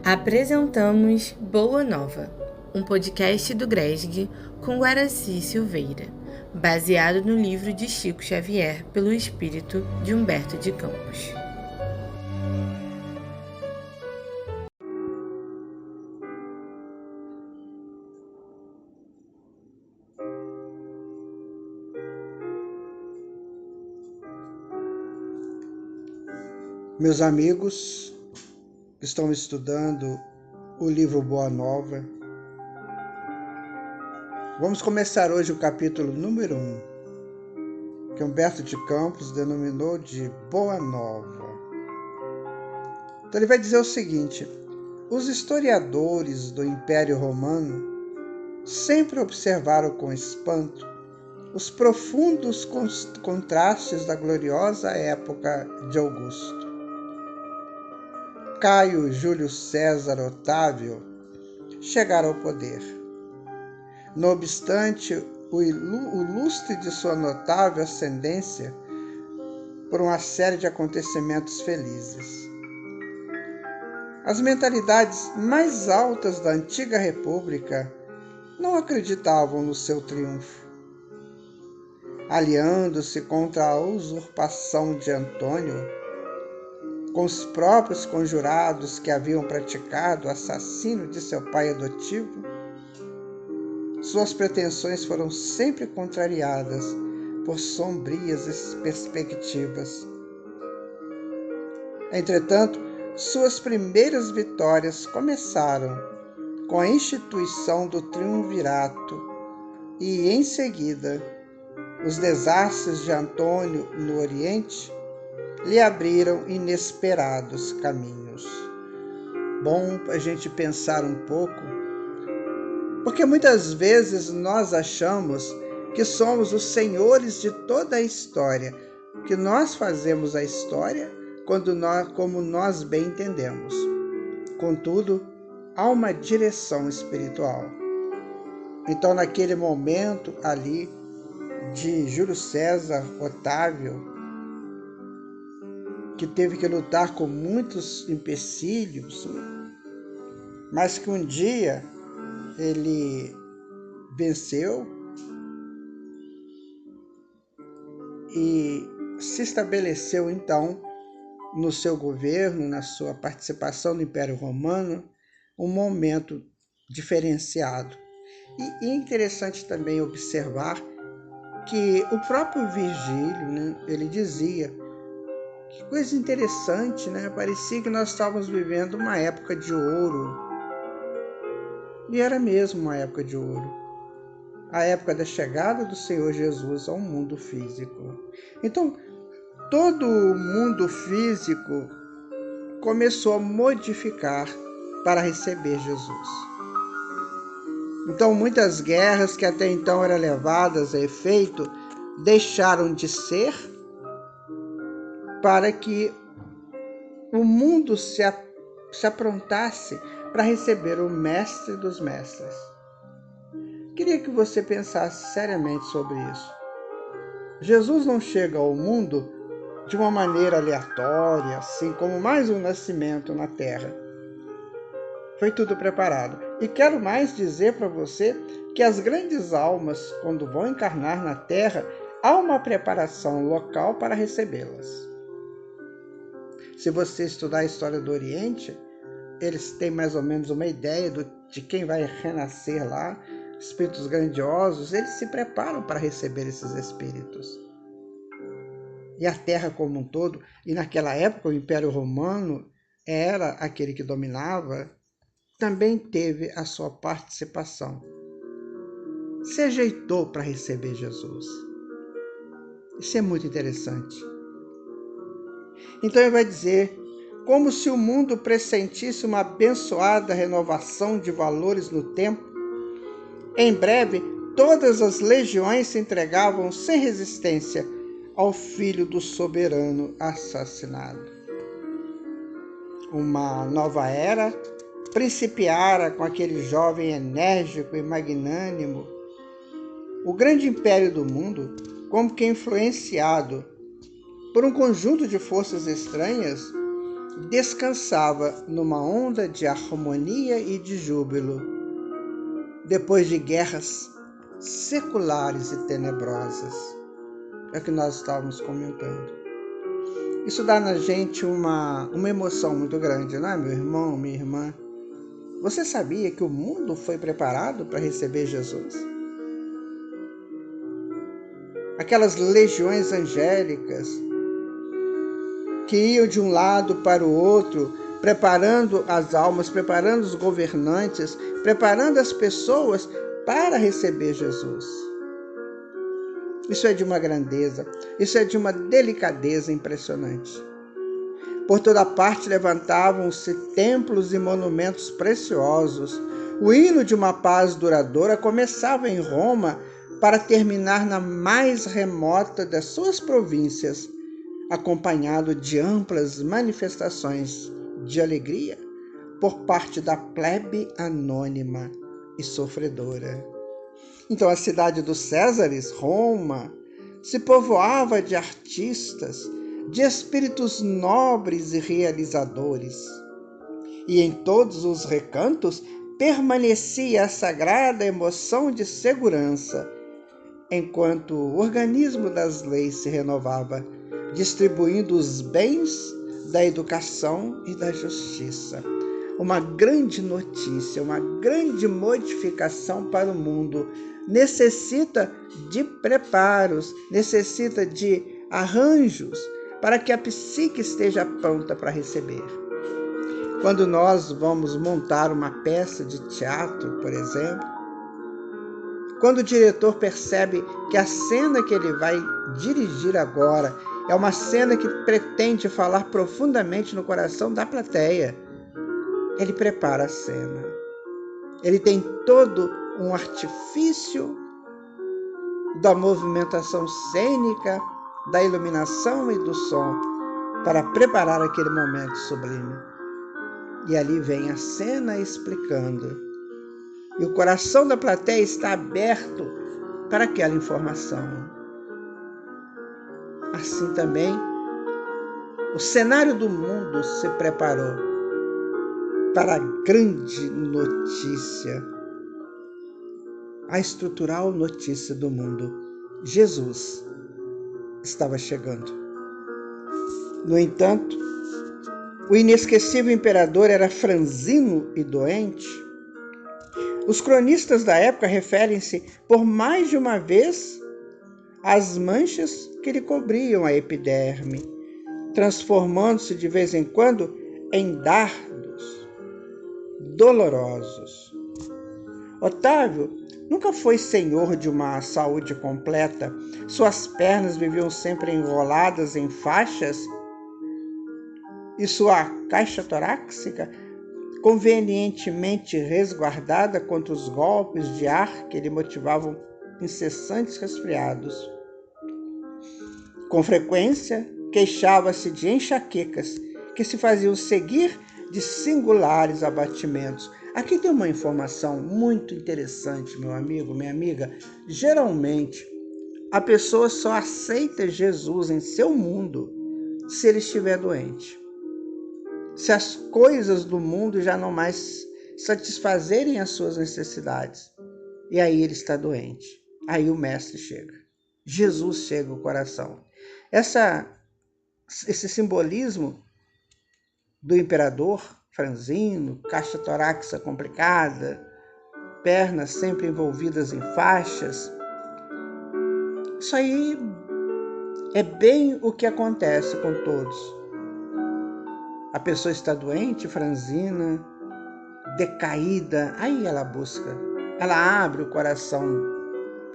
Apresentamos Boa Nova, um podcast do GRESG com Guaraci Silveira, baseado no livro de Chico Xavier pelo espírito de Humberto de Campos. Meus amigos que estão estudando o livro Boa Nova, vamos começar hoje o capítulo número 1, que Humberto de Campos denominou de Boa Nova. Então ele vai dizer o seguinte: os historiadores do Império Romano sempre observaram com espanto os profundos contrastes da gloriosa época de Augusto. Caio Júlio César Otávio chegaram ao poder. Não obstante o lustre de sua notável ascendência por uma série de acontecimentos felizes. As mentalidades mais altas da antiga república não acreditavam no seu triunfo. Aliando-se contra a usurpação de Antônio, com os próprios conjurados que haviam praticado o assassínio de seu pai adotivo, suas pretensões foram sempre contrariadas por sombrias perspectivas. Entretanto, suas primeiras vitórias começaram com a instituição do triunvirato e, em seguida, os desastres de Antônio no Oriente lhe abriram inesperados caminhos. Bom a gente pensar um pouco, porque muitas vezes nós achamos que somos os senhores de toda a história, que nós fazemos a história como nós bem entendemos. Contudo, há uma direção espiritual. Então, naquele momento ali de Júlio César Otávio, que teve que lutar com muitos empecilhos, mas que um dia ele venceu e se estabeleceu então no seu governo, na sua participação no Império Romano, um momento diferenciado. E é interessante também observar que o próprio Virgílio, ele dizia: que coisa interessante, né? Parecia que nós estávamos vivendo uma época de ouro. E era mesmo uma época de ouro. A época da chegada do Senhor Jesus ao mundo físico. Então, todo o mundo físico começou a modificar para receber Jesus. Então, muitas guerras que até então eram levadas a efeito deixaram de ser, para que o mundo se aprontasse para receber o Mestre dos Mestres. Queria que você pensasse seriamente sobre isso. Jesus não chega ao mundo de uma maneira aleatória, assim como mais um nascimento na Terra. Foi tudo preparado. E quero mais dizer para você que as grandes almas, quando vão encarnar na Terra, há uma preparação local para recebê-las. Se você estudar a história do Oriente, eles têm mais ou menos uma ideia de quem vai renascer lá, espíritos grandiosos, eles se preparam para receber esses espíritos. E a Terra como um todo, e naquela época o Império Romano era aquele que dominava, também teve a sua participação. Se ajeitou para receber Jesus. Isso é muito interessante. Então ele vai dizer: como se o mundo pressentisse uma abençoada renovação de valores no tempo, em breve todas as legiões se entregavam sem resistência ao filho do soberano assassinado. Uma nova era principiara com aquele jovem enérgico e magnânimo. O grande império do mundo, como que influenciado por um conjunto de forças estranhas, descansava numa onda de harmonia e de júbilo, depois de guerras seculares e tenebrosas. É o que nós estávamos comentando. Isso dá na gente uma emoção muito grande, não é, meu irmão, minha irmã? Você sabia que o mundo foi preparado para receber Jesus? Aquelas legiões angélicas que iam de um lado para o outro, preparando as almas, preparando os governantes, preparando as pessoas para receber Jesus. Isso é de uma grandeza, isso é de uma delicadeza impressionante. Por toda parte levantavam-se templos e monumentos preciosos. O hino de uma paz duradoura começava em Roma para terminar na mais remota das suas províncias, acompanhado de amplas manifestações de alegria por parte da plebe anônima e sofredora. Então a cidade dos Césares, Roma, se povoava de artistas, de espíritos nobres e realizadores. E em todos os recantos permanecia a sagrada emoção de segurança, enquanto o organismo das leis se renovava, distribuindo os bens da educação e da justiça. Uma grande notícia, uma grande modificação para o mundo necessita de preparos, necessita de arranjos para que a psique esteja pronta para receber. Quando nós vamos montar uma peça de teatro, por exemplo, quando o diretor percebe que a cena que ele vai dirigir agora é uma cena que pretende falar profundamente no coração da plateia, ele prepara a cena. Ele tem todo um artifício da movimentação cênica, da iluminação e do som para preparar aquele momento sublime. E ali vem a cena explicando. E o coração da plateia está aberto para aquela informação. Assim também, o cenário do mundo se preparou para a grande notícia, a estrutural notícia do mundo. Jesus estava chegando. No entanto, o inesquecível imperador era franzino e doente. Os cronistas da época referem-se por mais de uma vez às manchas que lhe cobriam a epiderme, transformando-se de vez em quando em dardos dolorosos. Otávio nunca foi senhor de uma saúde completa. Suas pernas viviam sempre enroladas em faixas e sua caixa torácica convenientemente resguardada contra os golpes de ar que lhe motivavam incessantes resfriados. Com frequência, queixava-se de enxaquecas que se faziam seguir de singulares abatimentos. Aqui tem uma informação muito interessante, meu amigo, minha amiga. Geralmente, a pessoa só aceita Jesus em seu mundo se ele estiver doente. Se as coisas do mundo já não mais satisfazerem as suas necessidades. E aí ele está doente. Aí o mestre chega. Jesus chega ao coração. Esse simbolismo do imperador franzino, caixa torácica complicada, pernas sempre envolvidas em faixas. Isso aí é bem o que acontece com todos. A pessoa está doente, franzina, decaída, aí ela busca, ela abre o coração,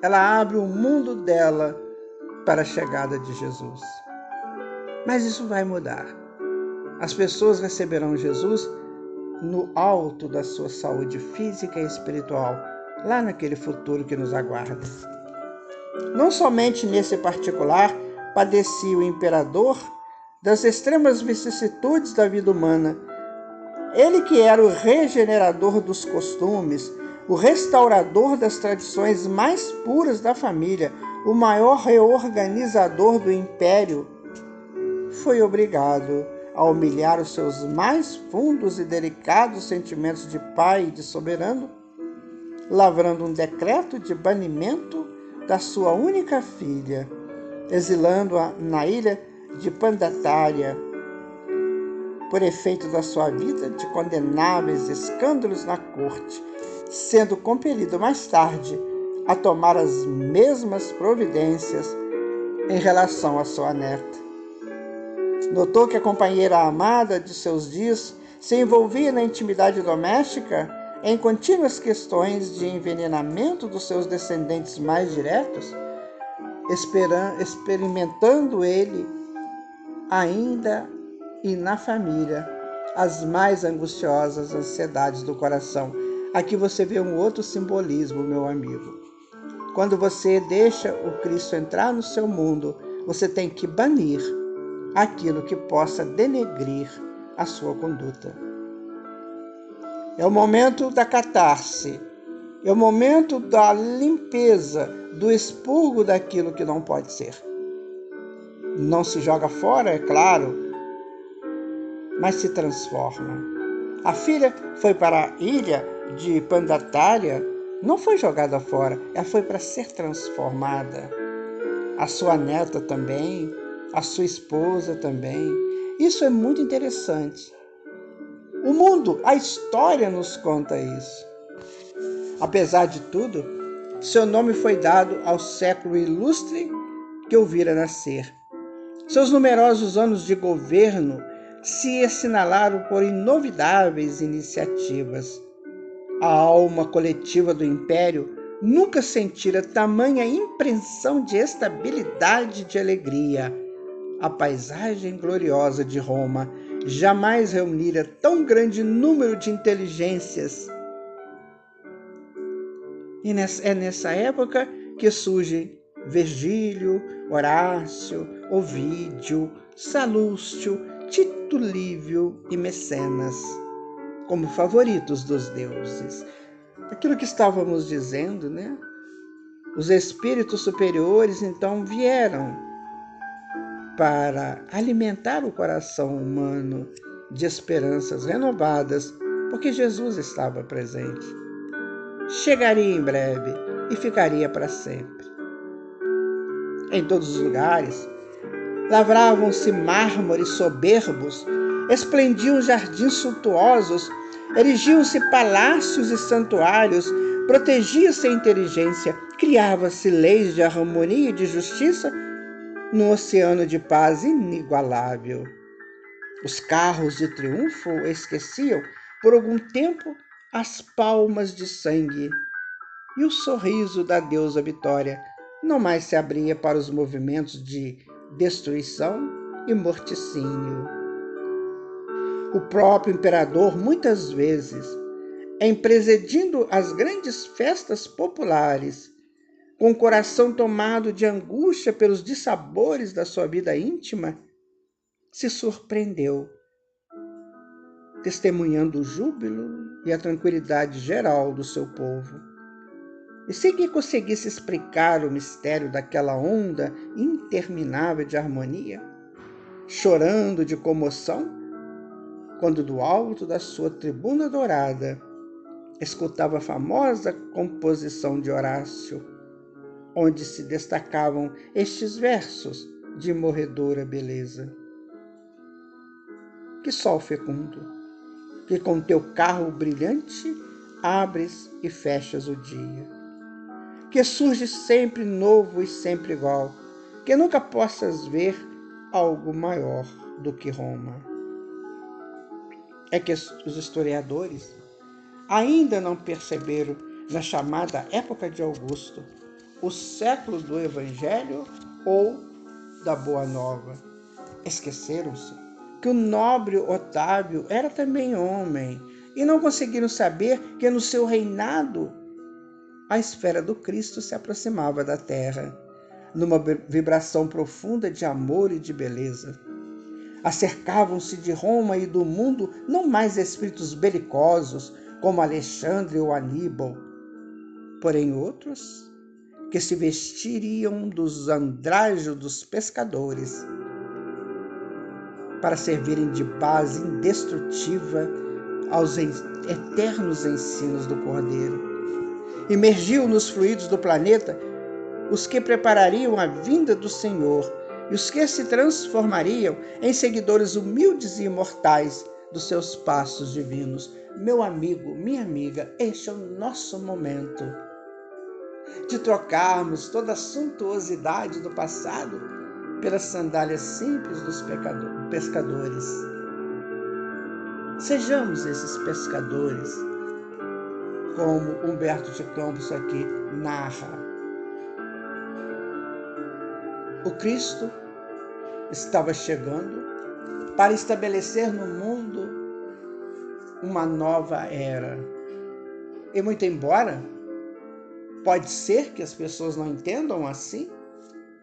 ela abre o mundo dela para a chegada de Jesus. Mas isso vai mudar. As pessoas receberão Jesus no alto da sua saúde física e espiritual, lá naquele futuro que nos aguarda. Não somente nesse particular padecia o imperador das extremas vicissitudes da vida humana. Ele que era o regenerador dos costumes, o restaurador das tradições mais puras da família, o maior reorganizador do império, foi obrigado a humilhar os seus mais fundos e delicados sentimentos de pai e de soberano, lavrando um decreto de banimento da sua única filha, exilando-a na ilha de Pandatária, por efeito da sua vida de condenáveis escândalos na corte, sendo compelido mais tarde a tomar as mesmas providências em relação à sua neta. Notou que a companheira amada de seus dias se envolvia na intimidade doméstica em contínuas questões de envenenamento dos seus descendentes mais diretos, experimentando ele ainda e na família as mais angustiosas ansiedades do coração. Aqui você vê um outro simbolismo, meu amigo. Quando você deixa o Cristo entrar no seu mundo, você tem que banir aquilo que possa denegrir a sua conduta. É o momento da catarse, é o momento da limpeza, do expurgo daquilo que não pode ser. Não se joga fora, é claro, mas se transforma. A filha foi para a ilha de Pandatária, não foi jogada fora, ela foi para ser transformada. A sua neta também, a sua esposa também. Isso é muito interessante. O mundo, a história nos conta isso. Apesar de tudo, seu nome foi dado ao século ilustre que o vira nascer. Seus numerosos anos de governo se assinalaram por inovidáveis iniciativas. A alma coletiva do império nunca sentira tamanha impressão de estabilidade e de alegria. A paisagem gloriosa de Roma jamais reunira tão grande número de inteligências. E é nessa época que surgem Virgílio, Horácio, Ovídio, Salúcio, Tito Livio e Mecenas, como favoritos dos deuses. Aquilo que estávamos dizendo, né? Os espíritos superiores, então, vieram para alimentar o coração humano de esperanças renovadas, porque Jesus estava presente. Chegaria em breve e ficaria para sempre. Em todos os lugares, lavravam-se mármores soberbos, esplendiam jardins suntuosos, erigiam-se palácios e santuários, protegia-se a inteligência, criava-se leis de harmonia e de justiça num oceano de paz inigualável. Os carros de triunfo esqueciam, por algum tempo, as palmas de sangue, e o sorriso da deusa Vitória não mais se abria para os movimentos de destruição e morticínio. O próprio imperador, muitas vezes, em presidindo as grandes festas populares, com o coração tomado de angústia pelos dissabores da sua vida íntima, se surpreendeu, testemunhando o júbilo e a tranquilidade geral do seu povo. E sem que conseguisse explicar o mistério daquela onda interminável de harmonia, chorando de comoção, quando do alto da sua tribuna dourada escutava a famosa composição de Horácio, onde se destacavam estes versos de morredora beleza. Que sol fecundo, que com teu carro brilhante abres e fechas o dia, que surge sempre novo e sempre igual, que nunca possas ver algo maior do que Roma. É que os historiadores ainda não perceberam, na chamada época de Augusto, o século do Evangelho ou da Boa Nova. Esqueceram-se que o nobre Otávio era também homem e não conseguiram saber que no seu reinado a esfera do Cristo se aproximava da terra, numa vibração profunda de amor e de beleza. Acercavam-se de Roma e do mundo não mais espíritos belicosos como Alexandre ou Aníbal, porém outros que se vestiriam dos andrajos dos pescadores, para servirem de base indestrutível aos eternos ensinos do Cordeiro. Imergiu nos fluidos do planeta os que preparariam a vinda do Senhor e os que se transformariam em seguidores humildes e imortais dos seus passos divinos. Meu amigo, minha amiga, este é o nosso momento de trocarmos toda a suntuosidade do passado pelas sandálias simples dos pescadores. Sejamos esses pescadores, como Humberto de Campos aqui narra. O Cristo estava chegando para estabelecer no mundo uma nova era. E muito embora pode ser que as pessoas não entendam assim,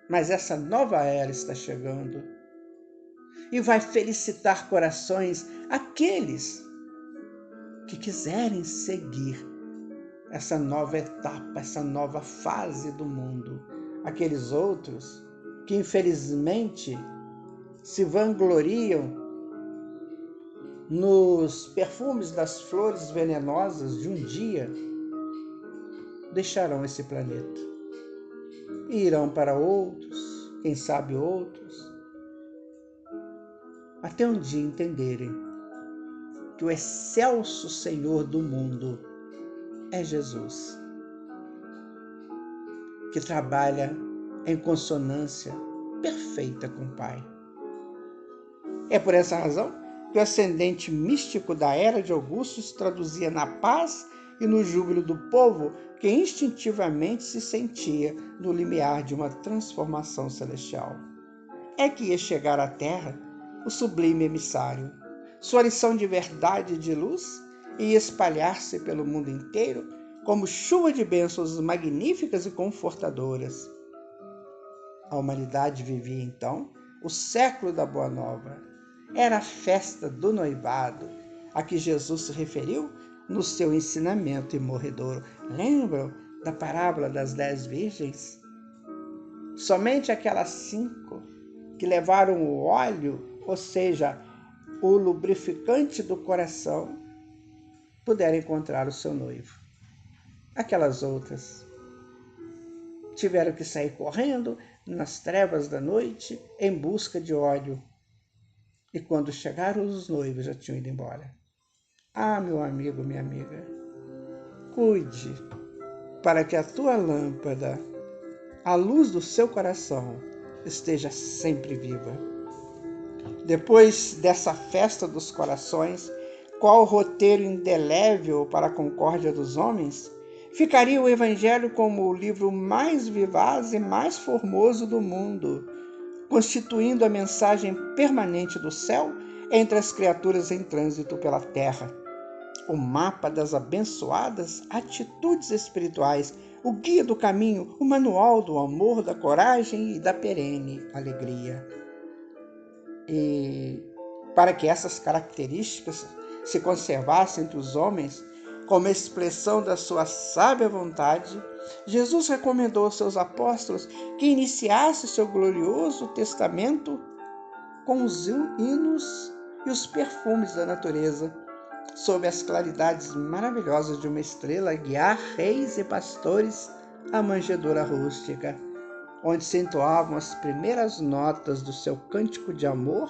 mas essa nova era está chegando e vai felicitar corações aqueles que quiserem seguir essa nova etapa, essa nova fase do mundo. Aqueles outros que infelizmente se vangloriam nos perfumes das flores venenosas de um dia, deixarão esse planeta e irão para outros, quem sabe outros, até um dia entenderem que o excelso Senhor do mundo é Jesus, que trabalha em consonância perfeita com o Pai. É por essa razão que o ascendente místico da era de Augusto se traduzia na paz e no júbilo do povo que instintivamente se sentia no limiar de uma transformação celestial. É que ia chegar à Terra o sublime emissário, sua lição de verdade e de luz ia espalhar-se pelo mundo inteiro como chuva de bênçãos magníficas e confortadoras. A humanidade vivia então o século da Boa Nova. Era a festa do noivado a que Jesus se referiu no seu ensinamento imorredouro. Lembram da parábola das 10 virgens? Somente aquelas 5 que levaram o óleo, ou seja, o lubrificante do coração, puderam encontrar o seu noivo. Aquelas outras tiveram que sair correndo nas trevas da noite em busca de óleo. E quando chegaram os noivos já tinham ido embora. Ah, meu amigo, minha amiga, cuide para que a tua lâmpada, a luz do seu coração, esteja sempre viva. Depois dessa festa dos corações, qual roteiro indelével para a concórdia dos homens, ficaria o Evangelho como o livro mais vivaz e mais formoso do mundo, constituindo a mensagem permanente do céu entre as criaturas em trânsito pela terra, o mapa das abençoadas atitudes espirituais, o guia do caminho, o manual do amor, da coragem e da perene alegria. E para que essas características se conservassem entre os homens, como expressão da sua sábia vontade, Jesus recomendou aos seus apóstolos que iniciasse seu glorioso testamento com os hinos e os perfumes da natureza, sob as claridades maravilhosas de uma estrela, a guiar reis e pastores à manjedoura rústica, onde se entoavam as primeiras notas do seu cântico de amor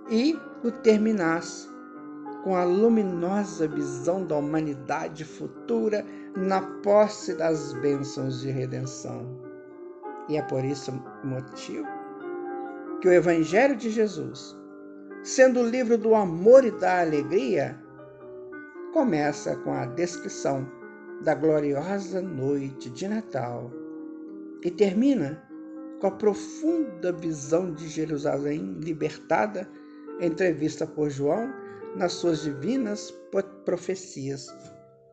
e o terminasse com a luminosa visão da humanidade futura na posse das bênçãos de redenção. E é por esse motivo que o Evangelho de Jesus, sendo o livro do amor e da alegria, começa com a descrição da gloriosa noite de Natal e termina com a profunda visão de Jerusalém libertada, entrevista por João nas suas divinas profecias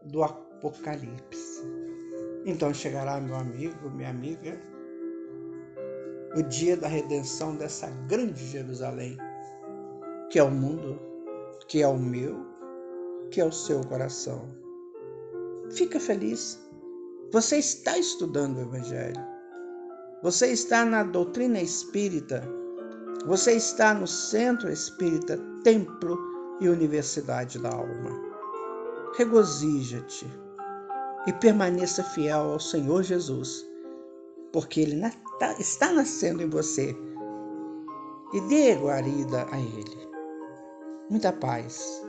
do Apocalipse. Então chegará, meu amigo, minha amiga, o dia da redenção dessa grande Jerusalém, que é o mundo, que é o meu, que é o seu coração. Fica feliz. Você está estudando o Evangelho. Você está na doutrina espírita, Você está no Centro Espírita Templo e Universidade da Alma. Regozija-te e permaneça fiel ao Senhor Jesus, porque Ele está nascendo em você, e dê guarida a Ele. Muita paz.